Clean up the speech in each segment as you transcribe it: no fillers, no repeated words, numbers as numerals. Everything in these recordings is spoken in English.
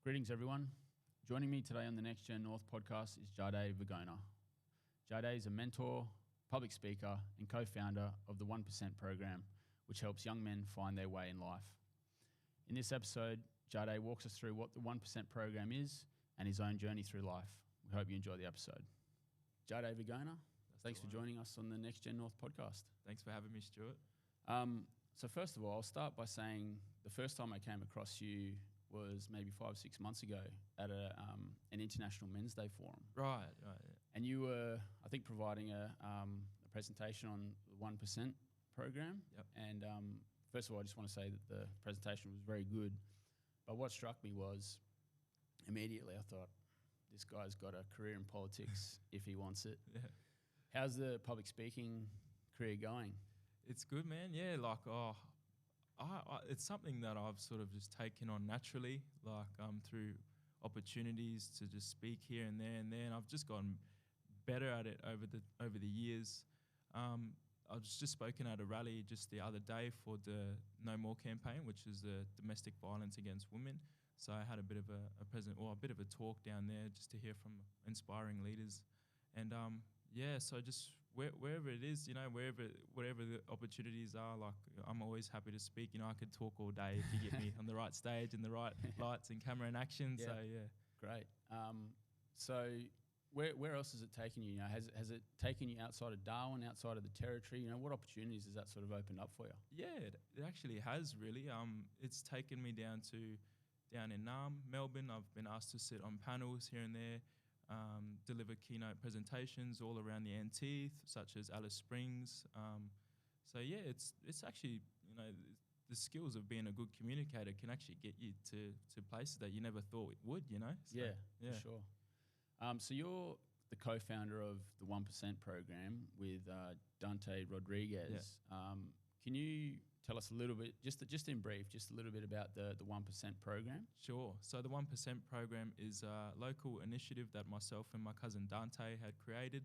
Greetings, everyone. Joining me today on the Next Gen North podcast is Jahdai Vigona. Jahdai is a mentor, public speaker, and co-founder of the 1% program, which helps young men find their way in life. In this episode, Jahdai walks us through what the 1% program is and his own journey through life. We hope you enjoy the episode. Jahdai Vigona, thanks for joining us on the Next Gen North podcast. Thanks for having me, Stuart. So first of all, I'll start by saying the first time I came across you was maybe 5 or 6 months ago at an International Men's Day forum. Right. Yeah. And you were, I think, providing a presentation on the 1% program. Yep. And first of all, I just want to say that the presentation was very good. But what struck me was immediately I thought, this guy's got a career in politics if he wants it. Yeah. How's the public speaking career going? It's good, man. Yeah, it's something that I've sort of just taken on naturally, through opportunities to just speak here and there and there, and I've just gotten better at it over the years. I was just spoken at a rally just the other day for the No More campaign, which is the domestic violence against women. So I had a bit of a bit of a talk down there just to hear from inspiring leaders, and so just wherever it is, whatever the opportunities are, I'm always happy to speak. I could talk all day if you get me on the right stage and the right lights and camera and action. Yeah. So yeah, great. So where else has it taken you? Has it taken you outside of Darwin, outside of the territory? What opportunities has that sort of opened up for you? Yeah, it actually has really. It's taken me down in Melbourne. I've been asked to sit on panels here and there. Deliver keynote presentations all around the NT, such as Alice Springs. It's actually, the skills of being a good communicator can actually get you to places that you never thought it would, So, yeah, for sure. So you're the co-founder of the 1% program with Dante Rodriguez. Yeah. Can you tell us a little bit, just in brief, just a little bit about the 1% program? Sure. So the 1% program is a local initiative that myself and my cousin Dante had created,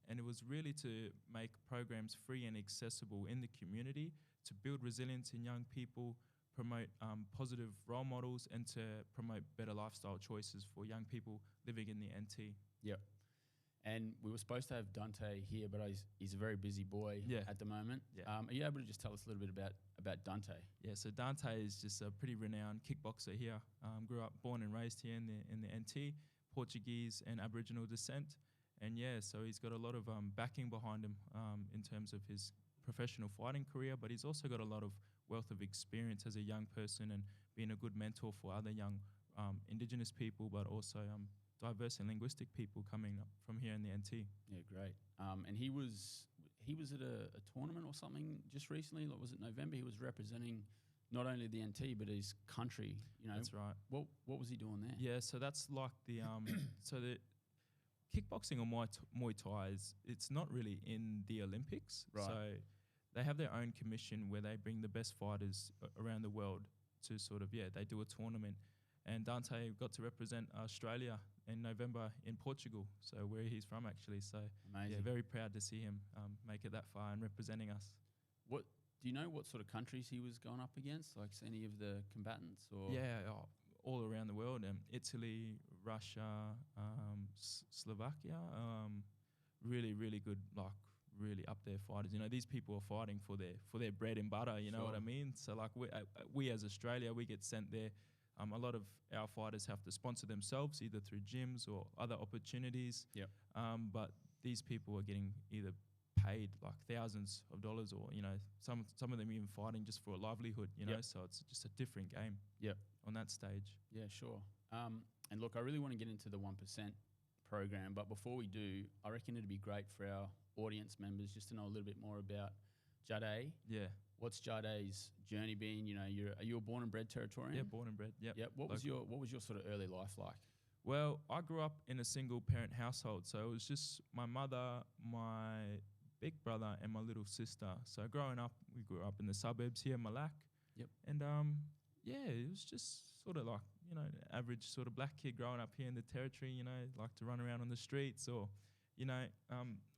and it was really to make programs free and accessible in the community, to build resilience in young people, promote positive role models, and to promote better lifestyle choices for young people living in the NT. Yep. And we were supposed to have Dante here, but he's a very busy boy at the moment. Yeah. Are you able to just tell us a little bit about Dante? Yeah, so Dante is just a pretty renowned kickboxer here. Born and raised here in the NT, Portuguese and Aboriginal descent. And so he's got a lot of backing behind him in terms of his professional fighting career, but he's also got a lot of wealth of experience as a young person and being a good mentor for other young Indigenous people, but also diverse and linguistic people coming up from here in the NT. Yeah, great. And he was at a tournament or something just recently. Was it November? He was representing not only the NT but his country. That's right. What was he doing there? Yeah, so that's like the so the kickboxing or Muay Thai it's not really in the Olympics. Right. So they have their own commission where they bring the best fighters around the world to they do a tournament. And Dante got to represent Australia in November in Portugal, so where he's from actually. So amazing. Yeah, very proud to see him make it that far and representing us. What do you know? What sort of countries he was going up against? Like any of the combatants? Or all around the world. Italy, Russia, Slovakia. Really, really good. Really up there fighters. These people are fighting for their bread and butter. You know what I mean? So we as Australia, we get sent there. A lot of our fighters have to sponsor themselves either through gyms or other opportunities. Yep. But these people are getting either paid thousands of dollars or, some of them even fighting just for a livelihood, Yep. So it's just a different game. Yep. On that stage. Yeah, sure. And look, I really want to get into the 1% program, but before we do, I reckon it'd be great for our audience members just to know a little bit more about Jahdai. Yeah. What's Jahdai's journey been? Are you a born and bred Territorian? Yeah, born and bred. Yep. Yep. What was your sort of early life like? Well, I grew up in a single parent household, so it was just my mother, my big brother, and my little sister. So growing up, we grew up in the suburbs here, Malak. Yep. And it was just sort of average sort of black kid growing up here in the Territory. Like to run around on the streets or,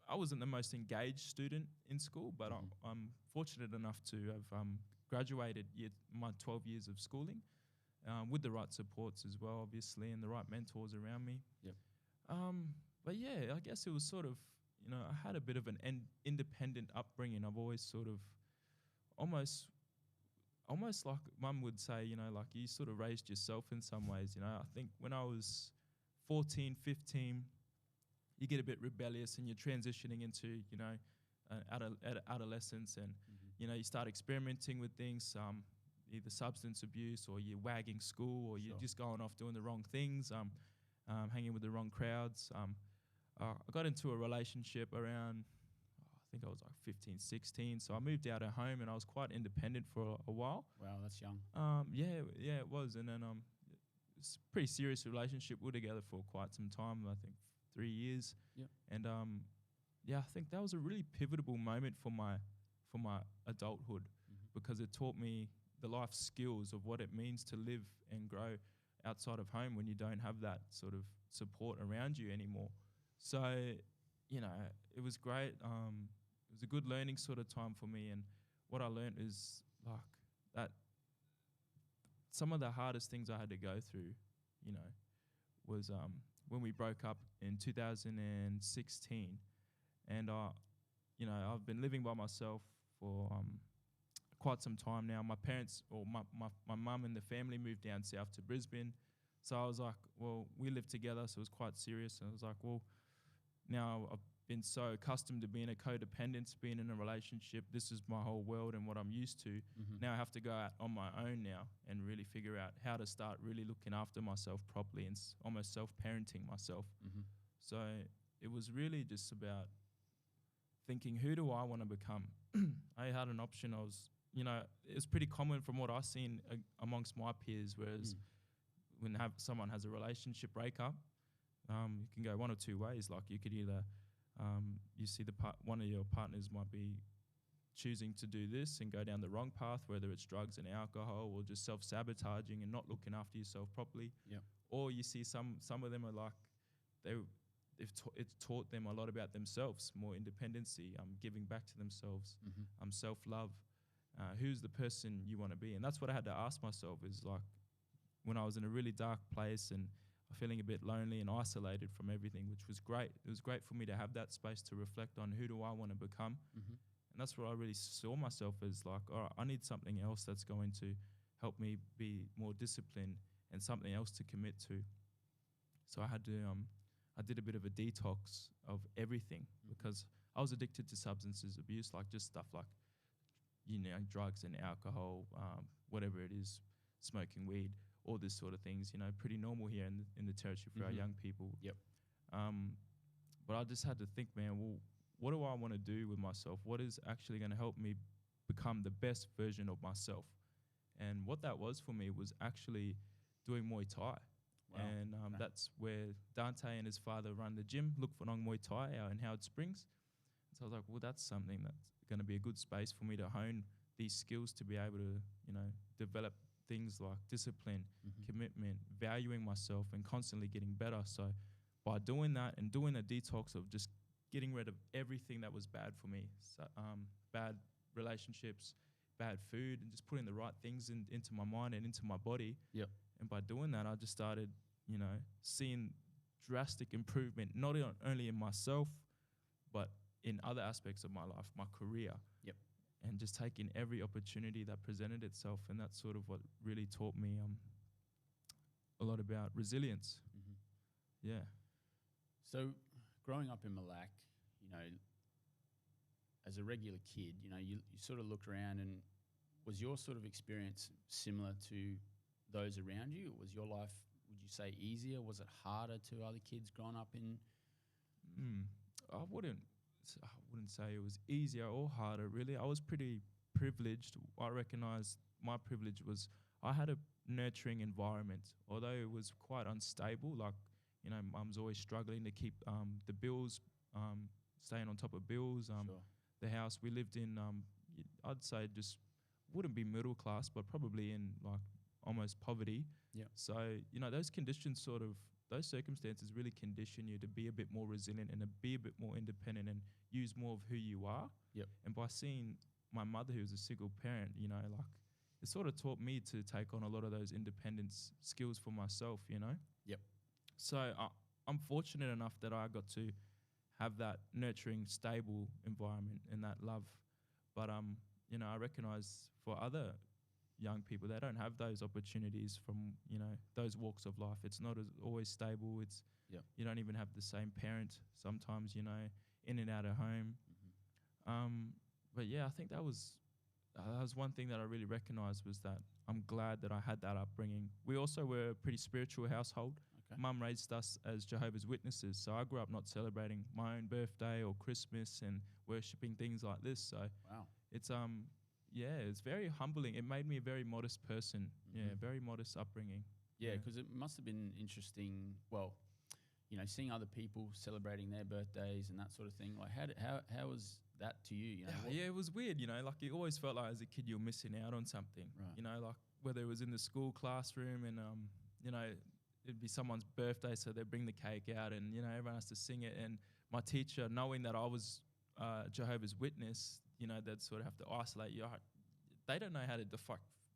I wasn't the most engaged student in school, but I'm fortunate enough to have graduated my 12 years of schooling. with the right supports as well, obviously, and the right mentors around me. Yep. But yeah, I guess it was sort of, I had a bit of an independent upbringing. I've always sort of almost like mum would say, like you sort of raised yourself in some ways. I think when I was 14, 15, you get a bit rebellious and you're transitioning into, adolescence, and, you start experimenting with things, either substance abuse, or you're wagging school, or you're just going off doing the wrong things, hanging with the wrong crowds. I got into a relationship around, I think I was like 15, 16. So I moved out of home and I was quite independent for a while. Wow, that's young. Yeah, it was. And then it's a pretty serious relationship. We were together for quite some time, I think 3 years. Yep. And I think that was a really pivotal moment for my adulthood, because it taught me the life skills of what it means to live and grow outside of home when you don't have that sort of support around you anymore. So, it was great. It was a good learning sort of time for me. And what I learned is like that some of the hardest things I had to go through, was when we broke up in 2016. And, I've been living by myself for quite some time now. My parents, or my mum and the family, moved down south to Brisbane. So I was like, well, we lived together, so it was quite serious. And I was like, well, now I've been so accustomed to being a codependent, being in a relationship. This is my whole world and what I'm used to. Now I have to go out on my own now and really figure out how to start really looking after myself properly and almost self-parenting myself. So it was really just about thinking, who do I want to become? I had an option. It's pretty common from what I've seen amongst my peers, whereas when someone has a relationship breakup, you can go one or two ways. Like you could either, you see one of your partners might be choosing to do this and go down the wrong path, whether it's drugs and alcohol or just self-sabotaging and not looking after yourself properly. Yep. Or you see some of them are like, it's taught them a lot about themselves, more independency, giving back to themselves, self-love. Who's the person you want to be? And that's what I had to ask myself, is like, when I was in a really dark place and feeling a bit lonely and isolated from everything, which was great. It was great for me to have that space to reflect on who do I want to become. And that's where I really saw myself as like, all right, I need something else that's going to help me be more disciplined and something else to commit to. So I did a bit of a detox of everything, because I was addicted to substances abuse, like just stuff like, drugs and alcohol, whatever it is, smoking weed, all this sort of things, pretty normal here in the territory for our young people. Yep. But I just had to think, man, well, what do I want to do with myself? What is actually going to help me become the best version of myself? And what that was for me was actually doing Muay Thai. Wow. And that's where Dante and his father run the gym, Look for Nong Muay Thai, out in Howard Springs. So I was like, well, that's something that's going to be a good space for me to hone these skills, to be able to, develop things like discipline, commitment, valuing myself, and constantly getting better. So by doing that and doing a detox of just getting rid of everything that was bad for me, so, bad relationships, bad food, and just putting the right things into my mind and into my body. Yep. And by doing that, I just started, seeing drastic improvement, not only in myself, but in other aspects of my life, my career. Yep. And just taking every opportunity that presented itself. And that's sort of what really taught me a lot about resilience. Yeah. So growing up in Malak, as a regular kid, you sort of looked around, and was your sort of experience similar to those around you? Was your life, would you say, easier? Was it harder to other kids growing up in? I wouldn't say it was easier or harder, really. I was pretty privileged. I recognise my privilege was I had a nurturing environment, although it was quite unstable. Like, mum's always struggling to keep the bills, staying on top of bills. Sure. The house we lived in, I'd say just wouldn't be middle class, but probably in like almost poverty. Yeah. So, those conditions those circumstances really condition you to be a bit more resilient and to be a bit more independent and use more of who you are. Yep. And by seeing my mother, who was a single parent, like it sort of taught me to take on a lot of those independence skills for myself, you know. Yep. So I'm fortunate enough that I got to have that nurturing, stable environment and that love. But you know, I recognize for other young people, they don't have those opportunities from, you know, those walks of life. It's not as always stable. It's Yep. you don't even have the same parent sometimes, you know, in and out of home. But yeah, I think that was one thing that I really recognized, was that I'm glad that I had that upbringing. We also were a pretty spiritual household. Okay. Mum raised us as Jehovah's Witnesses, so I grew up not celebrating my own birthday or Christmas and worshipping things like this. So Wow. it's yeah, it's very humbling. It made me a very modest person. Yeah, very modest upbringing. Yeah, Yeah. because it must have been interesting. Well, you know, seeing other people celebrating their birthdays and that sort of thing. Like, how was that to you? You know, Yeah, it was weird, you know, like you always felt like as a kid you're missing out on something, Right. you know, like whether it was in the school classroom and, you know, it'd be someone's birthday, so they'd bring the cake out and, you know, everyone has to sing it. And my teacher, knowing that I was Jehovah's Witness, you know, they'd sort of have to isolate you. They don't know how to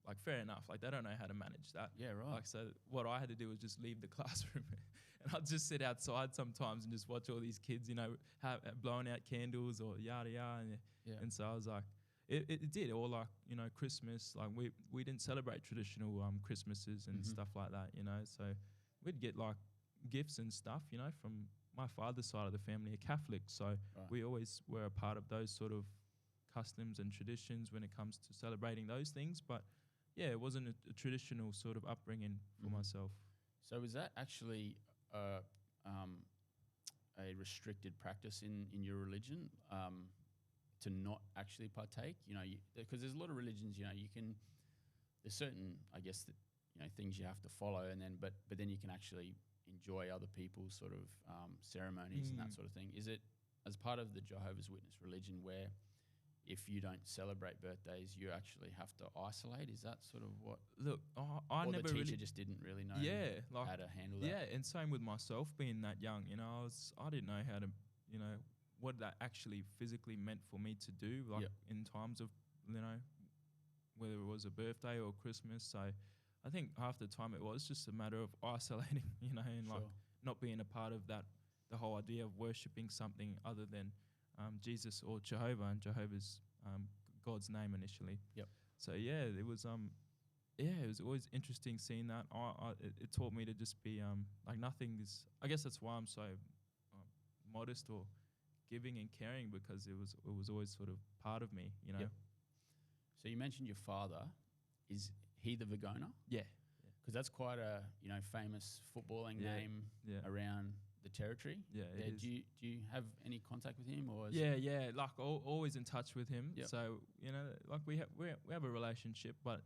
like, fair enough, like they don't know how to manage that. Yeah, right. Like, so what I had to do was just leave the classroom and I'd just sit outside sometimes and just watch all these kids, you know, blowing out candles or yada yada. And so I was like, it did, or like, you know, Christmas, like we didn't celebrate traditional Christmases and stuff like that, you know. So we'd get like gifts and stuff, you know, from my father's side of the family, a Catholic. So we always were a part of those sort of customs and traditions when it comes to celebrating those things. But yeah, it wasn't a traditional sort of upbringing for myself. So was that actually a restricted practice in your religion, to not actually partake? You know, because there's a lot of religions. You know, there's certain, I guess, that, you know, things you have to follow, and then but then you can actually enjoy other people's sort of ceremonies and that sort of thing. Is it as part of the Jehovah's Witness religion where if you don't celebrate birthdays, you actually have to isolate? Is that sort of what? Look, I or never the teacher really just didn't really know like, how to handle that? Yeah, and same with myself being that young. You know, I didn't know how to, you know, what that actually physically meant for me to do, like in times of, you know, whether it was a birthday or Christmas. So I think half the time it was just a matter of isolating, you know, and like not being a part of that, the whole idea of worshipping something other than Jesus or Jehovah, and Jehovah's God's name initially. Yep. So yeah, it was always interesting seeing that. It taught me to just be like nothing is. I guess that's why I'm so modest or giving and caring, because it was always sort of part of me, you know. Yep. So you mentioned your father. Is he the Vigona? Yeah. Because that's quite a, you know, famous footballing name around the territory. Yeah, it is. Do you have any contact with him, or? Yeah. Like always in touch with him. Yep. So you know, like we have a relationship, but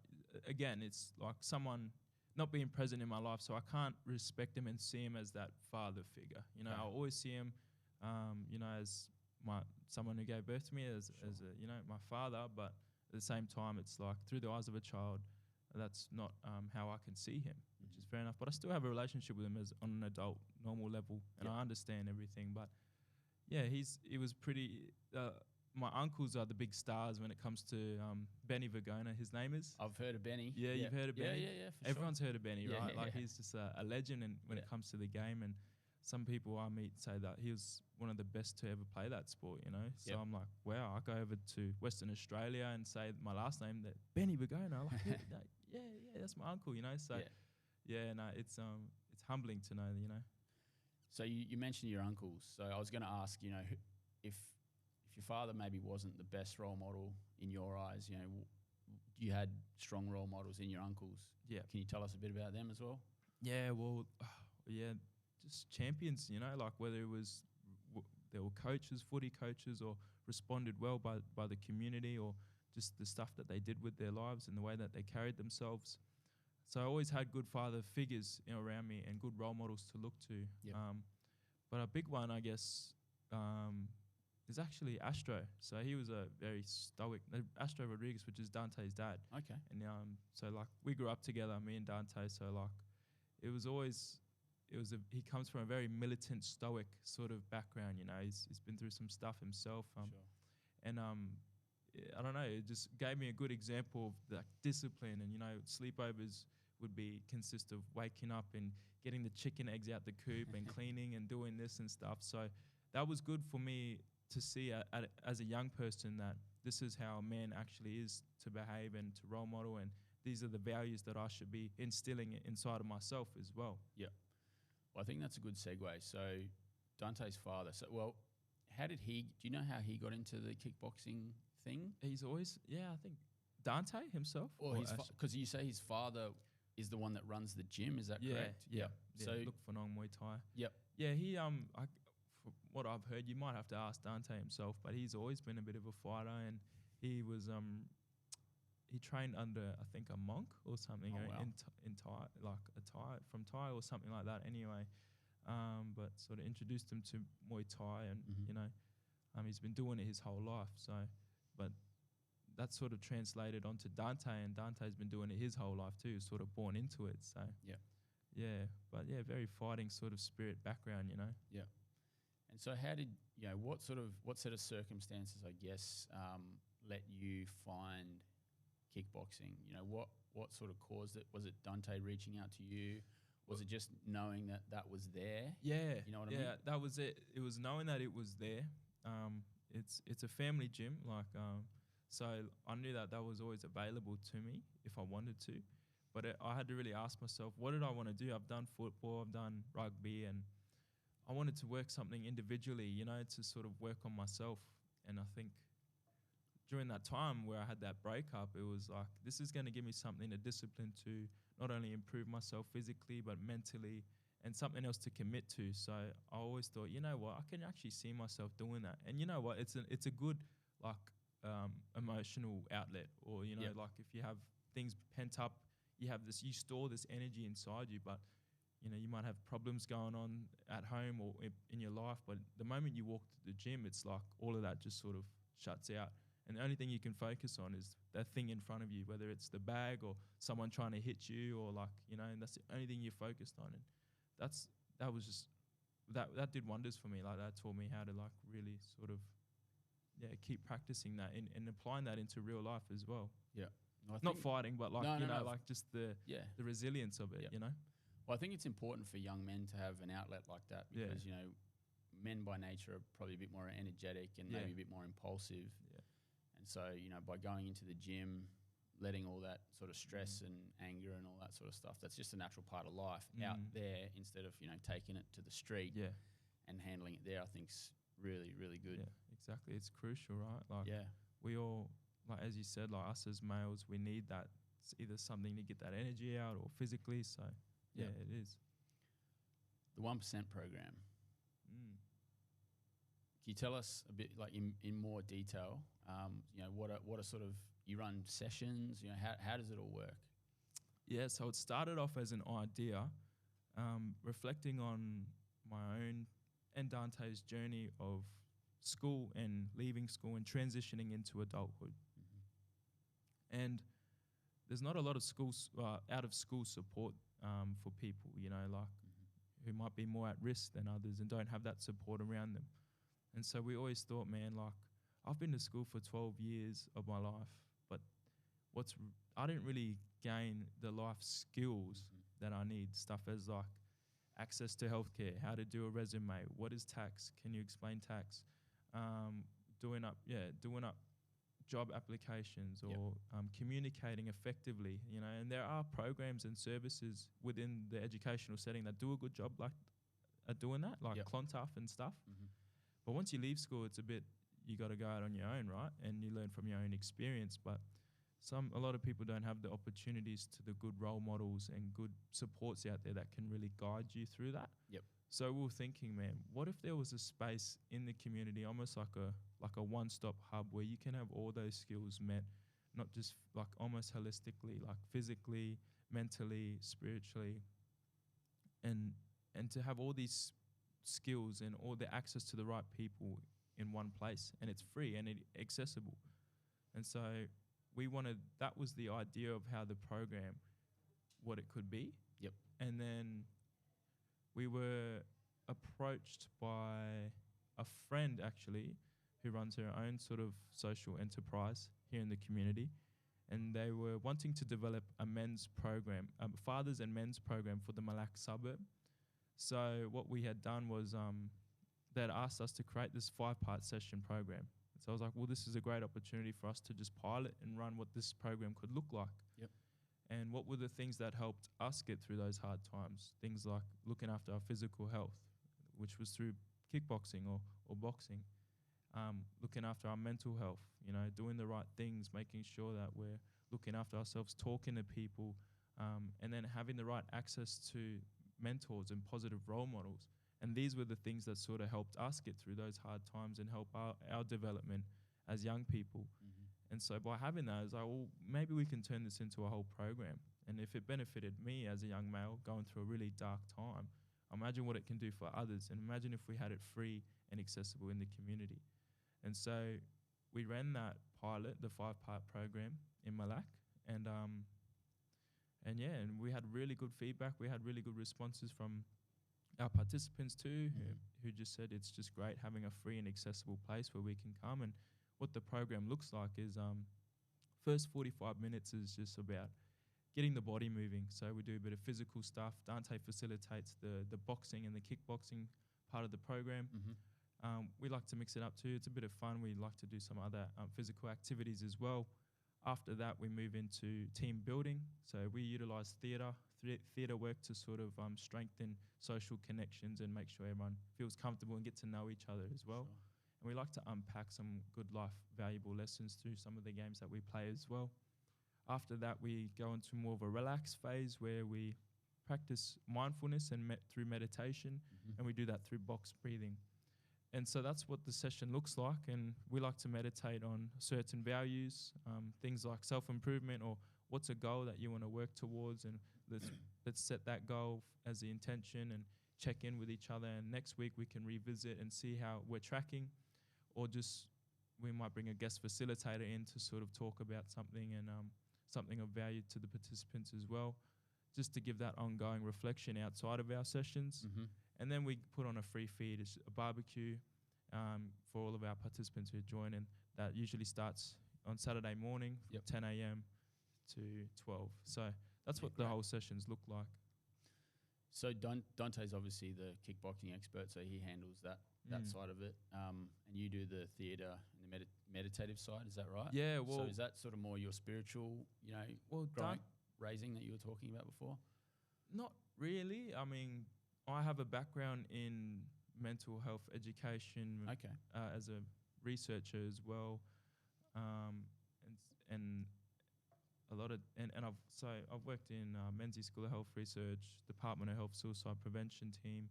again, it's like someone not being present in my life, so I can't respect him and see him as that father figure. You know, I always see him, you know, as someone who gave birth to me, as a, you know, my father. But at the same time, it's like through the eyes of a child, that's not how I can see him, which is fair enough. But I still have a relationship with him as on an adult, normal level, and I understand everything. But yeah, he was pretty. My uncles are the big stars when it comes to Benny Vigona. His name is. I've heard of Benny. Yeah, you've heard of Benny. Yeah. Everyone's heard of Benny, right? Like Yeah. he's just a legend, and when it comes to the game, and some people I meet say that he was one of the best to ever play that sport, you know. So I'm like, wow, I go over to Western Australia and say my last name, that Benny Vigona. Like, yeah, that's my uncle, you know. So no, it's humbling to know, you know. So you mentioned your uncles. So I was going to ask, you know, if your father maybe wasn't the best role model in your eyes, you know, you had strong role models in your uncles. Yeah. Can you tell us a bit about them as well? Yeah, well, just champions, you know, like whether it was they were coaches, footy coaches, or responded well by the community, or just the stuff that they did with their lives and the way that they carried themselves. So I always had good father figures, you know, around me, and good role models to look to. Yep. But a big one, I guess, is actually Astro. So he was a very stoic, Astro Rodriguez, which is Dante's dad. Okay. And so like we grew up together, me and Dante. So like he comes from a very militant, stoic sort of background. You know, he's been through some stuff himself. Sure. And I don't know, it just gave me a good example of the discipline. And, sleepovers would consist of waking up and getting the chicken eggs out the coop and cleaning and doing this and stuff. So that was good for me to see as a young person that this is how a man actually is to behave and to role model, and these are the values that I should be instilling inside of myself as well. Yeah. Well, I think that's a good segue. So Dante's father. So, how did do you know how he got into the kickboxing thing? He's always, I think Dante himself. Or because you say his father is the one that runs the gym, is that correct? Yeah. So look for Nong Muay Thai. Yep. Yeah, he from what I've heard, you might have to ask Dante himself, but he's always been a bit of a fighter, and he was he trained under, I think, a monk or something in Thai, like a Thai from Thai or something like that. Anyway, but sort of introduced him to Muay Thai, and he's been doing it his whole life. So, but that sort of translated onto Dante, and Dante's been doing it his whole life too. Sort of born into it. So but very fighting sort of spirit background. Yeah. And so, how did what set of circumstances, I guess, let you find kickboxing? What sort of caused it? Was it Dante reaching out to you? Was it just knowing that was there? Yeah, you know what I mean. Yeah, that was it. It was knowing that it was there. It's a family gym, so I knew that was always available to me if I wanted to. But I had to really ask myself, what did I want to do? I've done football, I've done rugby, and I wanted to work something individually, to sort of work on myself. And I think during that time where I had that breakup, it was like, this is going to give me something, a discipline to not only improve myself physically, but mentally, and something else to commit to. So I always thought, you know what, I can actually see myself doing that. And you know what, it's a good, emotional outlet, or, like if you have things pent up, you store this energy inside you, but you might have problems going on at home or in your life, but the moment you walk to the gym, it's like all of that just sort of shuts out. And the only thing you can focus on is that thing in front of you, whether it's the bag or someone trying to hit you, or and that's the only thing you're focused on. And that did wonders for me. Like, that taught me how to really sort of, keep practicing that and applying that into real life as well. Yeah. Not fighting, but just the resilience of it, Well, I think it's important for young men to have an outlet like that, because, men by nature are probably a bit more energetic and maybe a bit more impulsive. Yeah. And so, by going into the gym, letting all that sort of stress and anger and all that sort of stuff, that's just a natural part of life out there, instead of, taking it to the street and handling it there, I think's really, really good. Yeah, exactly. It's crucial, right? We all, as you said, us as males, we need that. It's either something to get that energy out or physically. So, it is. The 1% program. Can you tell us a bit, in more detail, what are sort of, you run sessions, how does it all work? Yeah, so it started off as an idea, reflecting on my own and Dante's journey of school and leaving school and transitioning into adulthood. And there's not a lot of out of school support for people, who might be more at risk than others and don't have that support around them. And so we always thought, man, I've been to school for 12 years of my life, but I didn't really gain the life skills that I need, stuff as access to healthcare, how to do a resume, what is tax, can you explain tax, doing up job applications, or communicating effectively, and there are programs and services within the educational setting that do a good job at doing that, Clontarf and stuff. But once you leave school, it's you got to go out on your own, right? And you learn from your own experience. But a lot of people don't have the opportunities to the good role models and good supports out there that can really guide you through that. Yep. So we were thinking, man, what if there was a space in the community, almost like a one-stop hub, where you can have all those skills met, not just almost holistically, physically, mentally, spiritually, and to have all these skills and all the access to the right people in one place, and it's free and accessible. And so that was the idea of how the program, what it could be. Yep. And then we were approached by a friend, actually, who runs her own sort of social enterprise here in the community, and they were wanting to develop a men's program, fathers and men's program for the Malak suburb. So what we had done was they'd asked us to create this 5-part session program. So I was like, well, this is a great opportunity for us to just pilot and run what this program could look like. Yep. And what were the things that helped us get through those hard times? Things like looking after our physical health, which was through kickboxing or boxing. Looking after our mental health, you know, doing the right things, making sure that we're looking after ourselves, talking to people, and then having the right access to mentors and positive role models. And these were the things that sort of helped us get through those hard times and help our development as young people. Mm-hmm. And so by having that, I was like, well, maybe we can turn this into a whole program. And if it benefited me as a young male going through a really dark time, imagine what it can do for others. And imagine if we had it free and accessible in the community. And so we ran that pilot, the 5-part program in Malak. And we had really good feedback. We had really good responses from our participants too, who just said it's just great having a free and accessible place where we can come. And what the program looks like is first 45 minutes is just about getting the body moving. So we do a bit of physical stuff. Dante facilitates the boxing and the kickboxing part of the program. Mm-hmm. We like to mix it up too. It's a bit of fun. We like to do some other physical activities as well. After that, we move into team building. So we utilize theatre work to sort of strengthen social connections and make sure everyone feels comfortable and get to know each other as well. Sure. And we like to unpack some good life valuable lessons through some of the games that we play as well. After that, we go into more of a relaxed phase where we practice mindfulness and through meditation, and we do that through box breathing. And so that's what the session looks like. And we like to meditate on certain values, things like self-improvement or what's a goal that you want to work towards. And let's set that goal as the intention and check in with each other. And next week we can revisit and see how we're tracking, or just we might bring a guest facilitator in to sort of talk about something and something of value to the participants as well, just to give that ongoing reflection outside of our sessions. Mm-hmm. And then we put on a free feed, it's a barbecue for all of our participants who join, and that usually starts on Saturday morning from 10 a.m. to 12. So that's what the whole sessions look like. So Dante's obviously the kickboxing expert, so he handles that side of it. And you do the theatre and the meditative side, is that right? Yeah, well... So is that sort of more your spiritual, raising that you were talking about before? Not really. I mean, I have a background in mental health education as a researcher as well, and a lot of I've worked in Menzies School of Health Research, Department of Health Suicide Prevention team,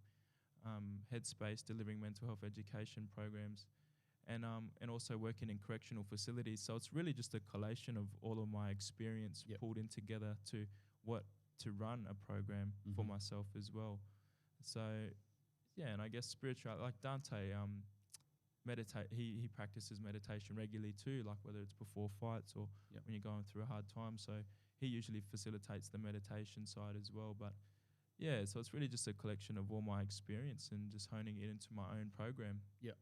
Headspace delivering mental health education programs, and also working in correctional facilities. So it's really just a collation of all of my experience pulled in together to run a program for myself as well. So, yeah, and I guess spiritual, like Dante, he practices meditation regularly too, like whether it's before fights or when you're going through a hard time. So he usually facilitates the meditation side as well. But yeah, so it's really just a collection of all my experience and just honing it into my own program. Yeah.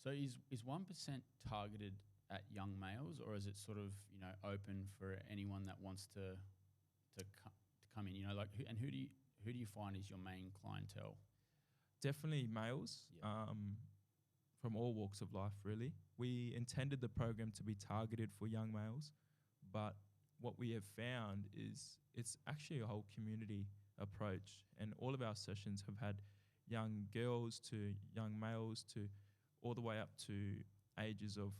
So is 1% targeted at young males, or is it sort of, open for anyone that wants to come in? Who do you find is your main clientele? Definitely males, from all walks of life, really. We intended the program to be targeted for young males, but what we have found is it's actually a whole community approach, and all of our sessions have had young girls to young males to all the way up to ages of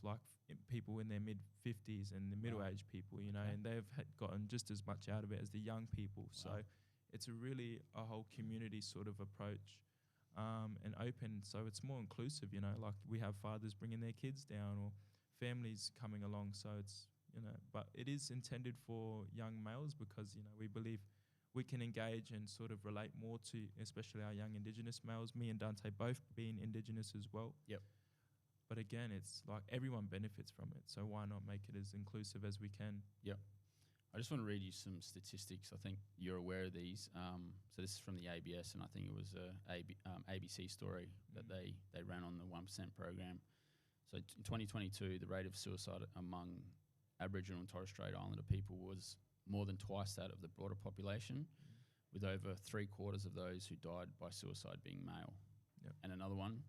people in their mid-50s and the middle-aged people, and they've gotten just as much out of it as the young people. So it's really a whole community sort of approach, and open, so it's more inclusive, like we have fathers bringing their kids down or families coming along. So it's, but it is intended for young males because, we believe we can engage and sort of relate more to, especially our young Indigenous males, me and Dante both being Indigenous as well. Yep. But again, it's like everyone benefits from it, so why not make it as inclusive as we can? Yep. I just want to read you some statistics. I think you're aware of these. So this is from the ABS, and I think it was a ABC story that they ran on the 1% program. So in 2022, the rate of suicide among Aboriginal and Torres Strait Islander people was more than twice that of the broader population, with over 3/4 of those who died by suicide being male. Yep. And another one,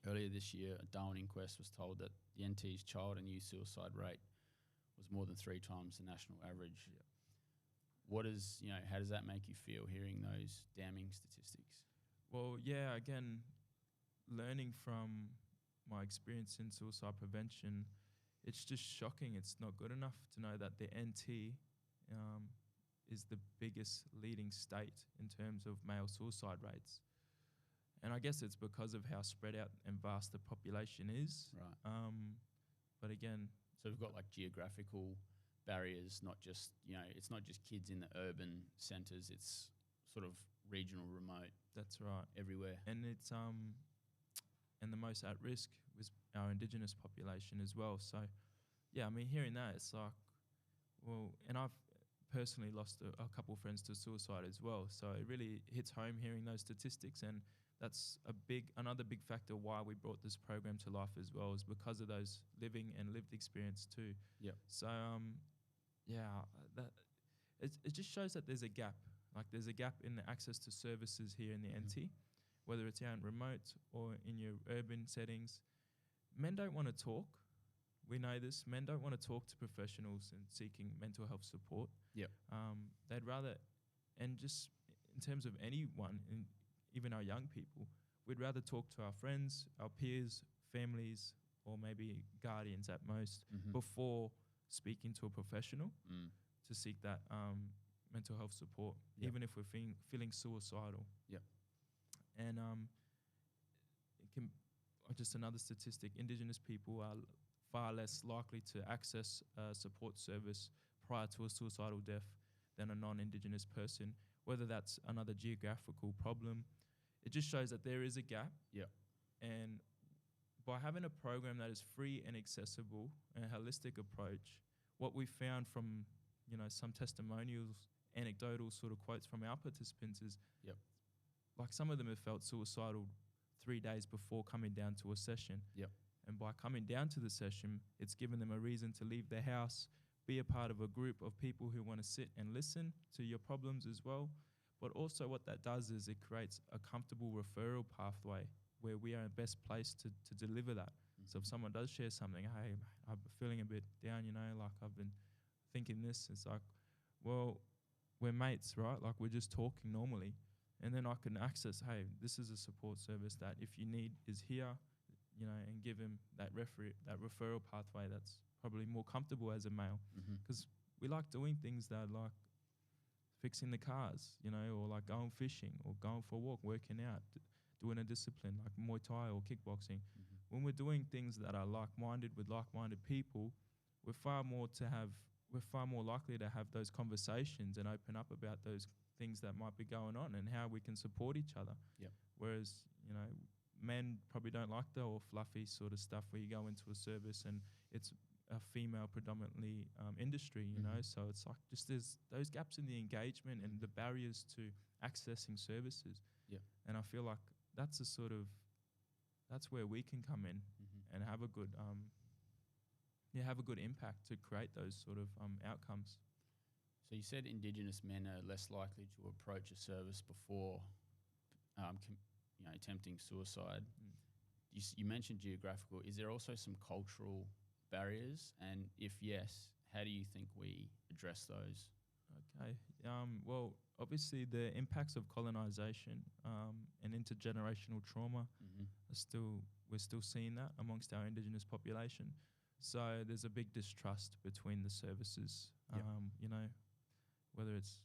earlier this year, a Darwin inquest was told that the NT's child and youth suicide rate was more than 3 times the national average. Yep. How does that make you feel hearing those damning statistics? Well, yeah, again, learning from my experience in suicide prevention, it's just shocking. It's not good enough to know that the NT is the biggest leading state in terms of male suicide rates. And I guess it's because of how spread out and vast the population is. Right. But again, So we've got like geographical barriers, not just, it's not just kids in the urban centres, it's sort of regional, remote, that's right. everywhere. And it's and the most at risk was our Indigenous population as well. So yeah, I mean, hearing that, it's like, well, and I've personally lost a couple of friends to suicide as well. So it really hits home hearing those statistics, and that's another big factor why we brought this program to life as well, is because of those living and lived experience too. Yep. So it just shows that there's a gap. Like there's a gap in the access to services here in the NT, whether it's out in remote or in your urban settings. Men don't want to talk. We know this. Men don't want to talk to professionals and seeking mental health support. Yep. They'd rather, and just in terms of anyone, even our young people, we'd rather talk to our friends, our peers, families, or maybe guardians at most, before speaking to a professional to seek that mental health support, even if we're feeling suicidal. Yep. And just another statistic, Indigenous people are far less likely to access a support service prior to a suicidal death than a non-Indigenous person, whether that's another geographical problem. It just shows that there is a gap. Yeah. And by having a program that is free and accessible and a holistic approach, what we found from, some testimonials, anecdotal sort of quotes from our participants is, like some of them have felt suicidal 3 days before coming down to a session. Yep. And by coming down to the session, it's given them a reason to leave their house, be a part of a group of people who want to sit and listen to your problems as well. But also what that does is it creates a comfortable referral pathway where we are best placed to deliver that. So if someone does share something, hey, I'm feeling a bit down, like I've been thinking this, it's like, well, we're mates, right? Like we're just talking normally. And then I can access, hey, this is a support service that if you need is here, and give him that referral pathway that's probably more comfortable as a male. Because we like doing things that like fixing the cars, or like going fishing or going for a walk, working out, doing a discipline like Muay Thai or kickboxing. When we're doing things that are like-minded with like-minded people, we're far more likely to have those conversations and open up about those things that might be going on and how we can support each other. Yep. Whereas, men probably don't like the all fluffy sort of stuff where you go into a service and it's a female predominantly industry, so it's like just there's those gaps in the engagement and the barriers to accessing services. Yeah. And I feel like that's where we can come in and have a good impact to create those sort of outcomes. So you said Indigenous men are less likely to approach a service before attempting suicide. You mentioned geographical. Is there also some cultural barriers? And if yes, how do you think we address those? Okay. Well, obviously the impacts of colonisation and intergenerational trauma we're still seeing that amongst our Indigenous population. So there's a big distrust between the services. Whether it's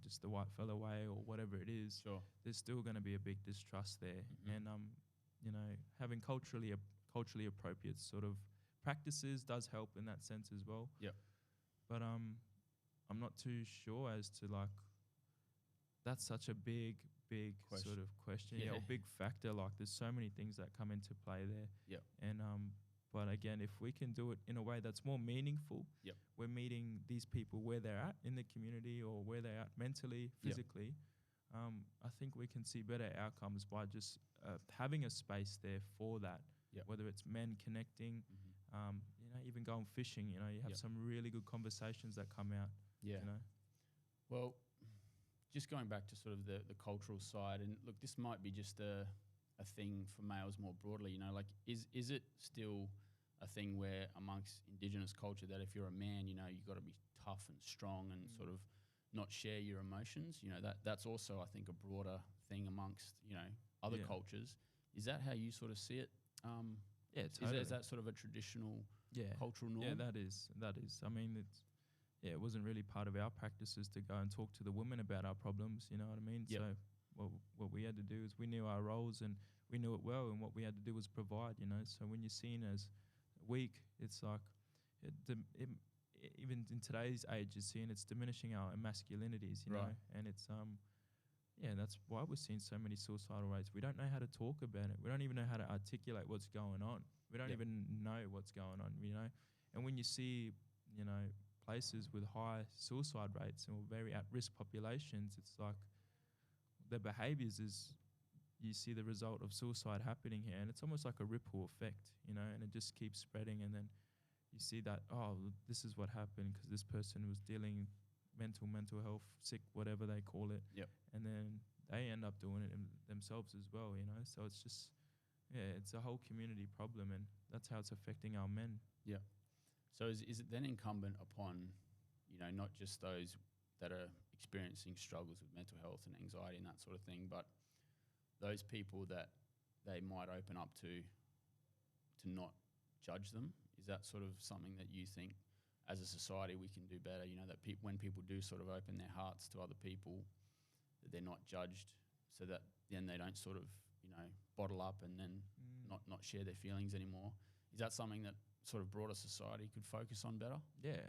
just the white fella way or whatever it is, sure, there's still going to be a big distrust there. And having culturally appropriate sort of practices does help in that sense as well. Yep. But I'm not too sure as to like that's such a big question. sort of question, or big factor. Like there's so many things that come into play there. Yep. And but again, if we can do it in a way that's more meaningful, yep, we're meeting these people where they're at in the community or where they're at mentally, physically. I think we can see better outcomes by just having a space there for that. Yep. whether it's men connecting, you know, even going fishing. You know, you have Yep. some really good conversations that come out. Yeah. You know, Well, just going back to sort of the cultural side, and look, this might be just a thing for males more broadly, you know, like is it still a thing where amongst Indigenous culture that if you're a man, you know, you've got to be tough and strong and sort of not share your emotions, you know, that's also, I think, a broader thing amongst, you know, other Yeah. cultures. Is that how you sort of see it? Yeah, totally. Is that sort of a traditional Yeah. cultural norm? Yeah, that is. I mean, it wasn't really part of our practices to go and talk to the women about our problems. You know what I mean? Yep. So what we had to do is we knew our roles and we knew it well, and what we had to do was provide. You know, so when you're seen as weak, it's like even in today's age, you're seeing it's diminishing our masculinities. You Right. know, and it's yeah, that's why we're seeing so many suicidal rates. We don't know how to talk about it. We don't even know how to articulate what's going on. We don't Yep. even know what's going on, you know. And when you see, you know, places with high suicide rates or very at-risk populations, it's like the behaviours is you see the result of suicide happening here, and it's almost like a ripple effect, you know, and it just keeps spreading, and then you see that, oh, this is what happened because this person was dealing mental health, sick, whatever they call it. Yep. And then they end up doing it themselves as well, you know. So it's just, yeah, it's a whole community problem, and that's how it's affecting our men. Yeah. So is it then incumbent upon, you know, not just those that are experiencing struggles with mental health and anxiety and that sort of thing, but those people that they might open up to not judge them? Is that sort of something that you think as a society we can do better? You know, that when people do sort of open their hearts to other people, that they're not judged, so that then they don't sort of, you know, bottle up and then not share their feelings anymore. Is that something that sort of broader society could focus on better? Yeah,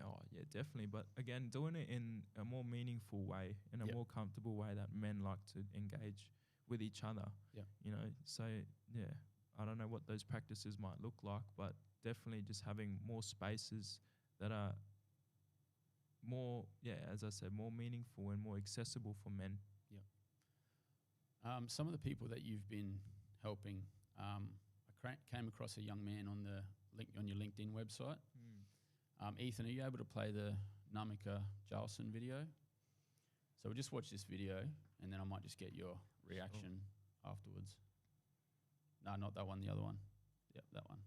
definitely. But again, doing it in a more meaningful way, in a Yep. more comfortable way that men like to engage with each other. Yep. You know, so yeah, I don't know what those practices might look like, but definitely just having more spaces that are more, as I said, more meaningful and more accessible for men. Some of the people that you've been helping, I came across a young man on your LinkedIn website. Ethan, are you able to play the Namika Jalson video? So we'll just watch this video, and then I might just get your reaction afterwards. No, not that one, the other one. Yep, that one.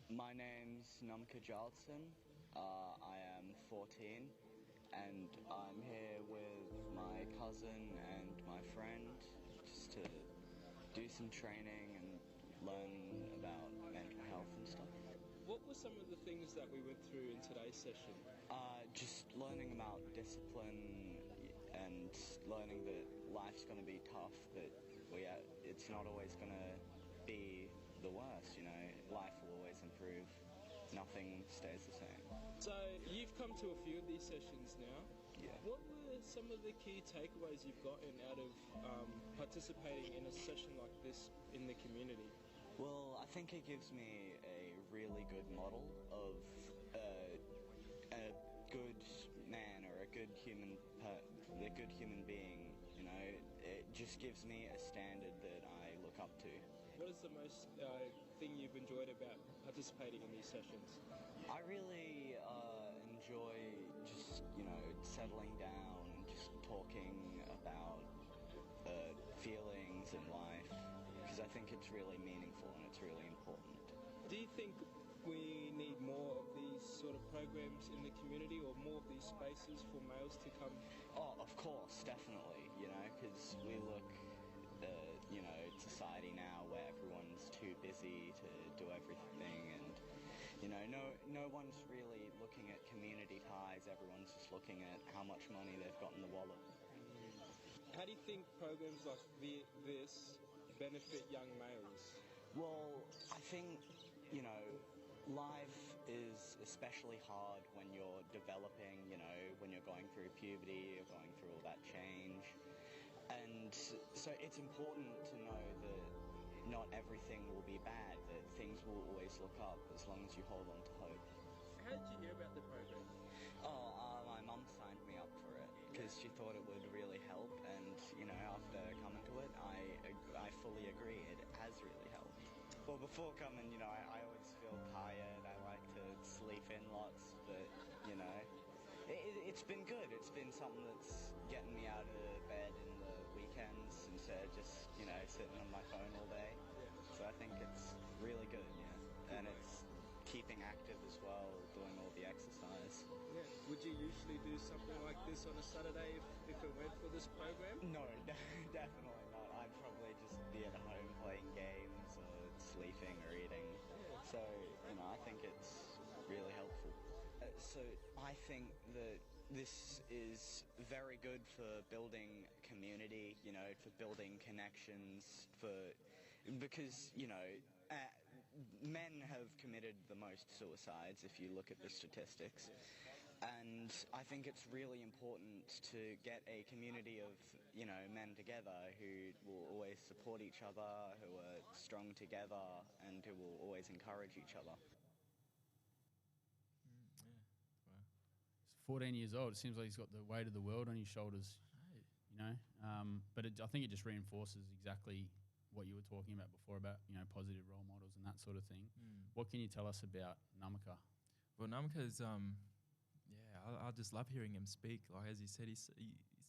My name's Namika Jalson. I am 14, and I'm here with my cousin and my friend just to do some training and learn about mental health and stuff. What were some of the things that we went through in today's session? Just learning about discipline and learning that life's going to be tough, that it's not always going to be the worst, you know. Life will always improve. Nothing stays the same. So you've come to a few of these sessions now. Yeah. What were some of the key takeaways you've gotten out of participating in a session like this in the community? Well, I think it gives me a really good model of a good man or a good human being. You know, it just gives me a standard that I look up to. What is the most thing you've enjoyed about participating in these sessions? I really enjoy just, you know, settling down and just talking about feelings and life, because I think it's really meaningful and it's really important. Do you think we need more of these sort of programs in the community, or more of these spaces for males to come? Oh, of course, definitely, you know, because we look you know, society now where everyone's too busy to do everything, and you know, no one's really looking at community ties. Everyone's just looking at how much money they've got in the wallet. How do you think programs like this benefit young males? Well, I think, you know, life is especially hard when you're developing, you know, when you're going through puberty, you're going through all that change. And so it's important to know that not everything will be bad, that things will always look up as long as you hold on to hope. How did you hear about the program? My mum signed me up for it because she thought it would really help, and, you know, after coming to it, I fully agree, it has really helped. Well, before coming, I always feel tired. I like to sleep in lots, but, it's been good. It's been something that's getting me out of bed in the weekends instead of just, sitting on my phone all day. So I think it's really good, yeah. And it's keeping active as well, doing all the exercise. Yeah. Would you usually do something like this on a Saturday if it went for this program? No, definitely not. I'd probably just be at home playing games or sleeping or eating. Yeah. So, I think it's really helpful. So I think that this is very good for building community, for building connections, because, men have committed the most suicides if you look at the statistics. And I think it's really important to get a community of, men together who will always support each other, who are strong together, and who will always encourage each other. Yeah. He's Wow. 14 years old. It seems like he's got the weight of the world on his shoulders, Hey. But I think it just reinforces exactly what you were talking about before about, positive role models and that sort of thing. What can you tell us about Namaka? Well, Namaka is, I just love hearing him speak. Like, as he said, he's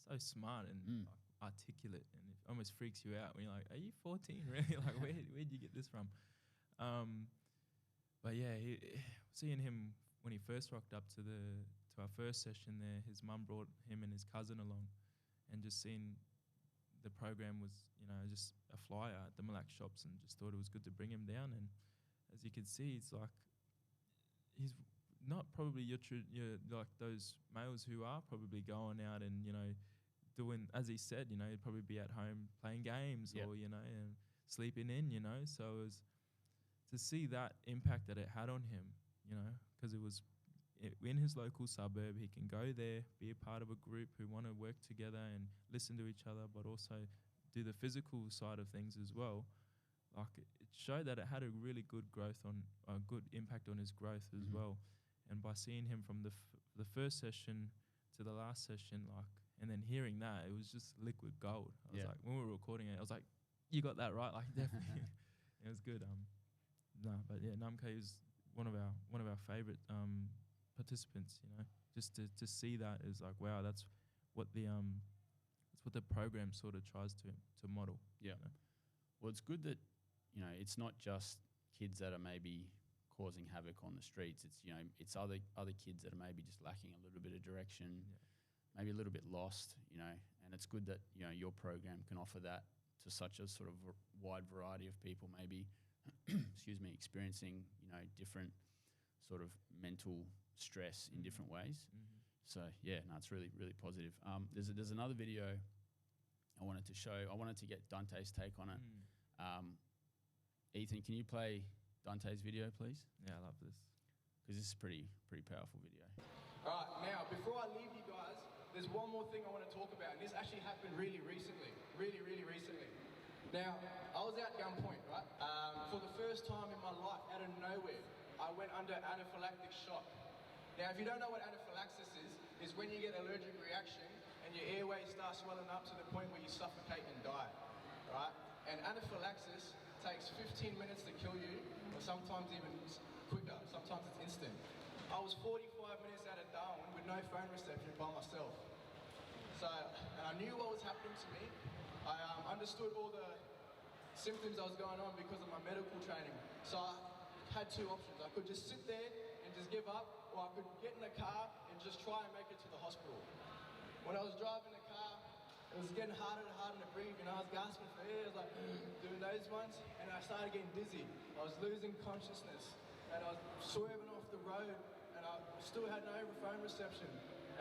so smart and articulate, and it almost freaks you out when you're like, are you 14, really? Like, where'd you get this from? But yeah, seeing him when he first rocked up to our first session there, his mum brought him and his cousin along, and just seeing the program was, just a flyer at the Malak shops, and just thought it was good to bring him down. And as you can see, it's like, he's not probably your like those males who are probably going out and, doing, as he said, he'd probably be at home playing games or, and sleeping in, So it was to see that impact that it had on him, because it was in his local suburb. He can go there, be a part of a group who want to work together and listen to each other, but also do the physical side of things as well. Like, it showed that it had a really good good impact on his growth as well. And by seeing him from the first session to the last session, and then hearing that, it was just liquid gold. I was like, when we were recording it, I was like, you got that right, like, definitely. It was good. But yeah, Namka is one of our favorite participants. Just to see that is like, wow, that's what the program sort of tries to model. Yeah. Well, it's good that, it's not just kids that are maybe causing havoc on the streets. It's, it's other kids that are maybe just lacking a little bit of direction, maybe a little bit lost, and it's good that, your program can offer that to such a sort of wide variety of people, maybe, experiencing, different sort of mental stress in different ways. So yeah, no, it's really, really positive. There's another video I wanted to show. I wanted to get Dante's take on it. Ethan, can you play Dante's video, please? Yeah, I love this. Because this is pretty powerful video. All right, now, before I leave you guys, there's one more thing I want to talk about, and this actually happened really recently. Now, I was at gunpoint, right? For the first time in my life, out of nowhere, I went under anaphylactic shock. Now, if you don't know what anaphylaxis is when you get an allergic reaction and your airway starts swelling up to the point where you suffocate and die, right? And anaphylaxis takes 15 minutes to kill you, or sometimes even quicker. Sometimes it's instant. I was 45 minutes out of Darwin with no phone reception by myself. So, and I knew what was happening to me. I understood all the symptoms that was going on because of my medical training. So I had two options. I could just sit there and just give up, or I could get in the car and just try and make it to the hospital. When I was driving the car, it was getting harder and harder to breathe, I was gasping for air, I was like, doing those ones, and I started getting dizzy. I was losing consciousness, and I was swerving off the road, and I still had no phone reception.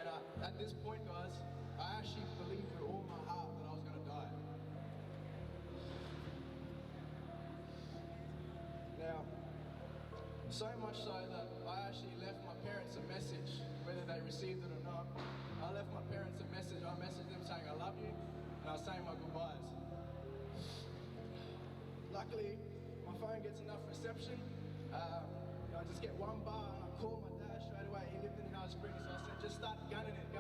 And at this point, guys, I actually believed with all my heart that I was going to die. Now, so much so that I actually left my parents a message, whether they received it or not. I left my parents a message. I messaged them saying I love you, and I was saying my goodbyes. Luckily, my phone gets enough reception. I just get one bar, and I call my dad straight away. He lived in Howard Springs, so I said, just start gunning it to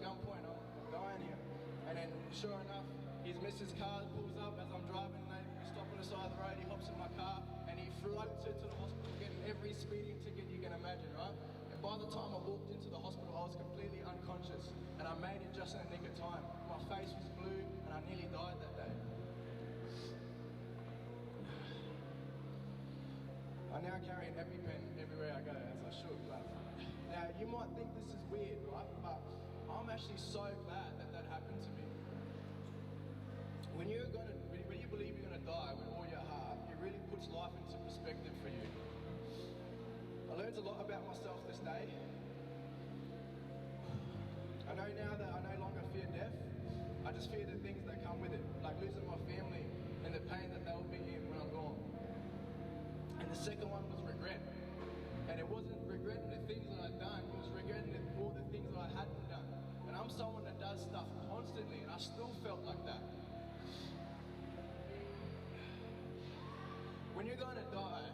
gunpoint. I'm dying here. And then, sure enough, his missus' car pulls up as I'm driving, and we stop on the side of the road, he hops in my car, and he floats her to the hospital, getting every speeding ticket you can imagine, right? And by the time I walked into the hospital, I was completely unconscious, and I made it just in the nick of time. My face was blue, and I nearly died that day. I now carry an EpiPen everywhere I go, as I should. But now, you might think this is weird, right? But I'm actually so glad that that happened to me. When you believe you're gonna die with all your heart, it really puts life into perspective for you. I learned a lot about myself this day. I know now that I no longer fear death. I just fear the things that come with it, like losing my family and the pain that they'll be in when I'm gone. And the second one was regret. And it wasn't regretting the things that I'd done, it was regretting all the things that I hadn't done. And I'm someone that does stuff constantly, and I still felt like that. When you're going to die,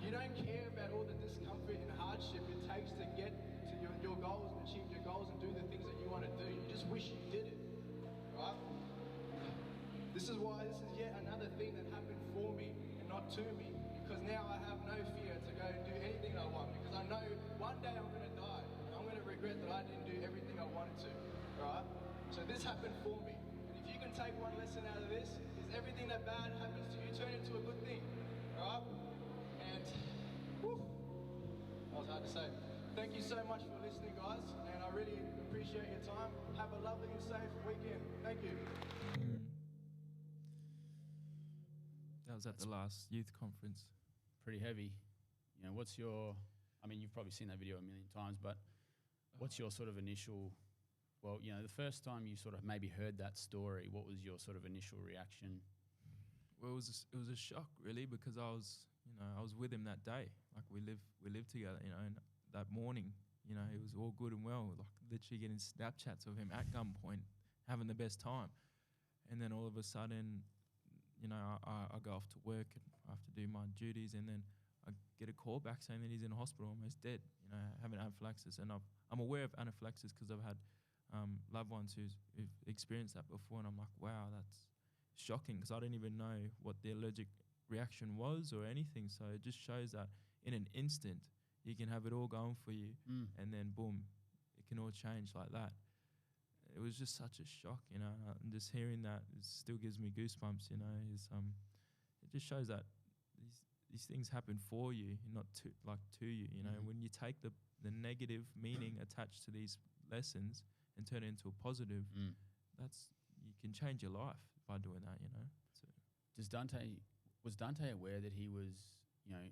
you don't care about all the discomfort and hardship it takes to get to your goals and achieve your goals and do the things that you want to do. You just wish you did it, right? This is yet another thing that happened for me and not to me, because now I have no fear to go and do anything I want, because I know one day I'm going to die and I'm going to regret that I didn't do everything I wanted to, right? So this happened for me. And if you can take one lesson out of this, is everything that bad happens to you turn into a good thing, right? And, whew, that was hard to say. Thank you so much for listening, guys, and I really appreciate your time. Have a lovely and safe weekend. Thank you. That was at the last youth conference. Pretty heavy. You know, you've probably seen that video a million times, but what's your sort of initial, the first time you sort of maybe heard that story, what was your sort of initial reaction? Well, it was a shock, really, because I was with him that day. Like, we lived together, and that morning, it was all good and well, like literally getting Snapchats of him at gunpoint, having the best time. And then all of a sudden, I go off to work and I have to do my duties, and then I get a call back saying that he's in hospital, almost dead, having anaphylaxis. And I'm aware of anaphylaxis because I've had loved ones who've experienced that before, and I'm like, wow, that's shocking, because I didn't even know what the allergic reaction was or anything. So it just shows that in an instant you can have it all going for you, and then boom, it can all change like that. It was just such a shock, and just hearing that, it still gives me goosebumps. It just shows that these things happen for you, not to you. When you take the negative meaning attached to these lessons and turn it into a positive, you can change your life by doing that. So. Was Dante aware that he was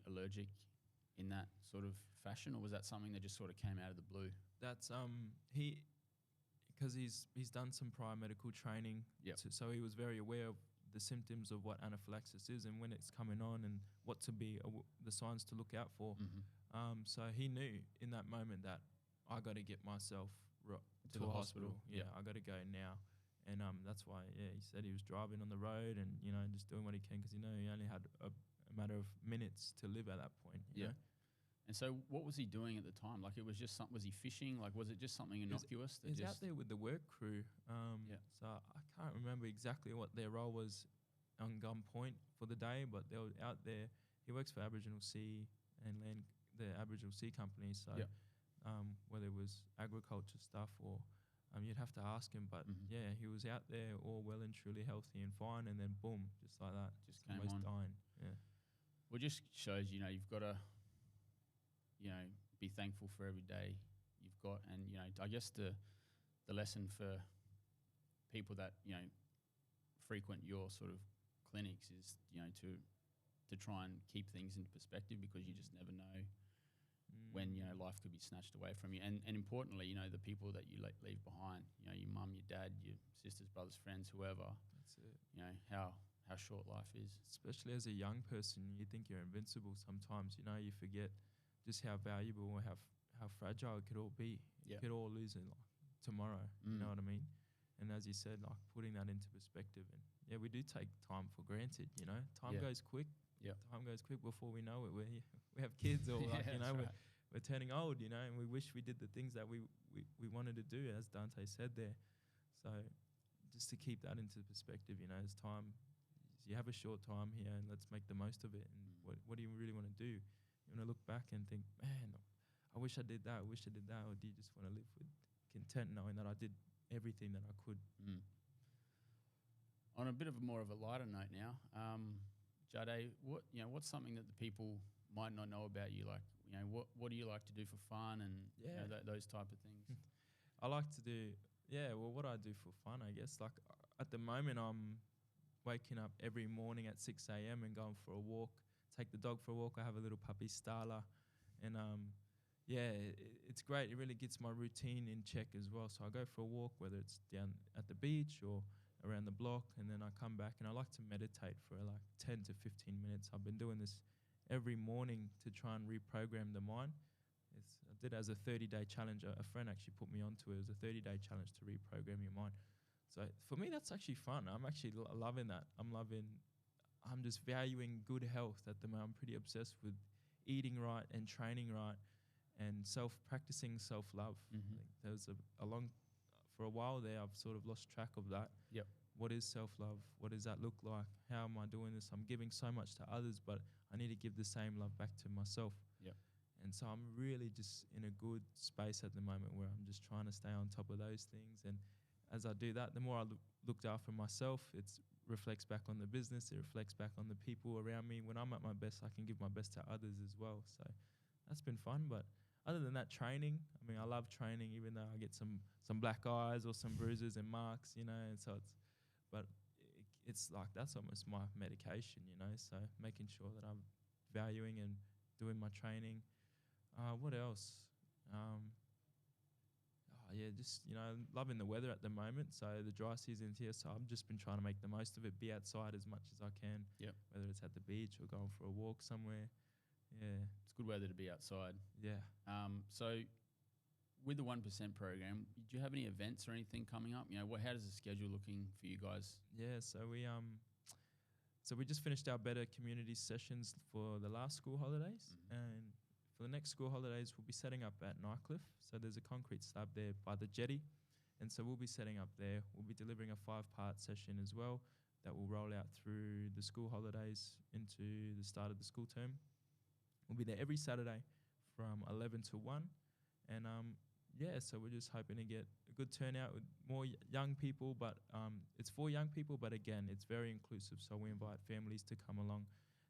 allergic in that sort of fashion, or was that something that just sort of came out of the blue? That's because he's done some prior medical training, so he was very aware of the symptoms of what anaphylaxis is and when it's coming on and what to be the signs to look out for. So he knew in that moment that I got to get myself to the hospital. I got to go now. And that's why, he said he was driving on the road and, just doing what he can, because he only had a matter of minutes to live at that point. You know? And so what was he doing at the time? Like, it was just was he fishing? Like, was it just something innocuous? He was out there with the work crew. So I can't remember exactly what their role was on gunpoint for the day, but they were out there. He works for Aboriginal Sea and the Aboriginal Sea Company. So whether it was agriculture stuff or... you'd have to ask him, but he was out there all well and truly healthy and fine, and then boom, just like that, just came almost on. dying. Well, it just shows, you've got to, be thankful for every day you've got, and I guess the lesson for people that frequent your sort of clinics is to try and keep things into perspective, because you just never know when life could be snatched away from you, and importantly, the people that you leave behind, your mum, your dad, your sisters, brothers, friends, whoever. That's it. How short life is. Especially as a young person, you think you're invincible. Sometimes you forget just how valuable or how fragile it could all be. It could all lose it tomorrow. You know what I mean? And as you said, like putting that into perspective, and we do take time for granted. Time goes quick. Time goes quick before we know it. We have kids, or we're turning old, and we wish we did the things that we wanted to do, as Dante said there. So just to keep that into perspective, as time, because you have a short time here and let's make the most of it. And what do you really want to do? You want to look back and think, man, I wish I did that. I wish I did that. Or do you just want to live with content knowing that I did everything that I could? On a bit of more of a lighter note now, Jahdai, what's something that the people might not know about you? Like, what do you like to do for fun and those type of things? I like to do, what I do for fun, I guess. Like at the moment, I'm waking up every morning at 6 a.m. and going for a walk, take the dog for a walk. I have a little puppy, Starla. And it's great. It really gets my routine in check as well. So I go for a walk, whether it's down at the beach or around the block, and then I come back and I like to meditate for like 10 to 15 minutes. I've been doing this every morning to try and reprogram the mind. I did it as a 30-day challenge. A friend actually put me onto it. It was a 30-day challenge to reprogram your mind. So for me, that's actually fun. I'm actually loving that. I'm just valuing good health at the moment. I'm pretty obsessed with eating right and training right and practicing self-love. I think there was for a while there, I've sort of lost track of that. Yep. What is self-love? What does that look like? How am I doing this? I'm giving so much to others, but I need to give the same love back to myself. Yep. And so I'm really just in a good space at the moment where I'm just trying to stay on top of those things. And as I do that, the more I looked after myself, it reflects back on the business. It reflects back on the people around me. When I'm at my best, I can give my best to others as well. So that's been fun. But other than that, training, I love training, even though I get some black eyes or some bruises and marks, and so it's like that's almost my medication, so making sure that I'm valuing and doing my training. What else? Just, loving the weather at the moment. So the dry season's here, so I've just been trying to make the most of it, be outside as much as I can. Yep. Whether it's at the beach or going for a walk somewhere. Yeah. It's good weather to be outside. Yeah. So with the 1% program, do you have any events or anything coming up? How does the schedule looking for you guys? Yeah, so we just finished our Better Community sessions for the last school holidays, and for the next school holidays, we'll be setting up at Nightcliff. So there's a concrete slab there by the jetty, and so we'll be setting up there. We'll be delivering a 5-part session as well that will roll out through the school holidays into the start of the school term. We'll be there every Saturday from 11 to 1, and so we're just hoping to get a good turnout with more young people, but it's for young people, but again, it's very inclusive, so we invite families to come along,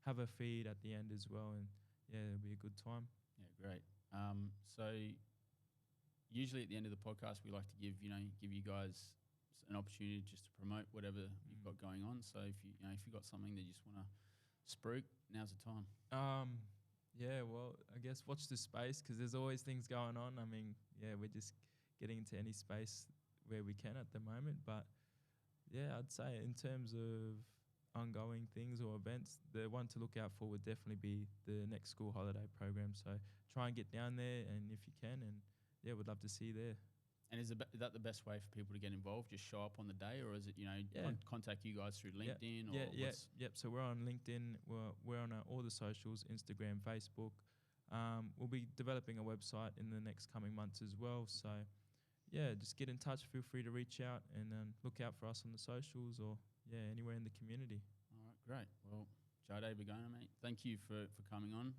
have a feed at the end as well, and it'll be a good time. Yeah, great. So usually at the end of the podcast, we like to give you guys an opportunity just to promote whatever you've got going on. So if you've got something that you just want to spruik, now's the time. Well, I guess watch the space because there's always things going on. We're just getting into any space where we can at the moment. But, I'd say in terms of ongoing things or events, the one to look out for would definitely be the next school holiday program. So try and get down there and if you can. And, we'd love to see you there. And is that the best way for people to get involved? Just show up on the day, or is it contact you guys through LinkedIn? So we're on LinkedIn. We're on all the socials: Instagram, Facebook. We'll be developing a website in the next coming months as well. So just get in touch. Feel free to reach out and look out for us on the socials or anywhere in the community. All right, great. Well, Jahdai Vigona, mate, thank you for coming on.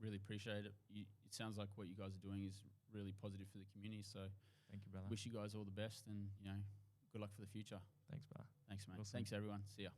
Really appreciate it. It sounds like what you guys are doing is really positive for the community. So. Thank you, brother. Wish you guys all the best and, good luck for the future. Thanks, brother. Thanks, mate. Awesome. Thanks, everyone. See ya.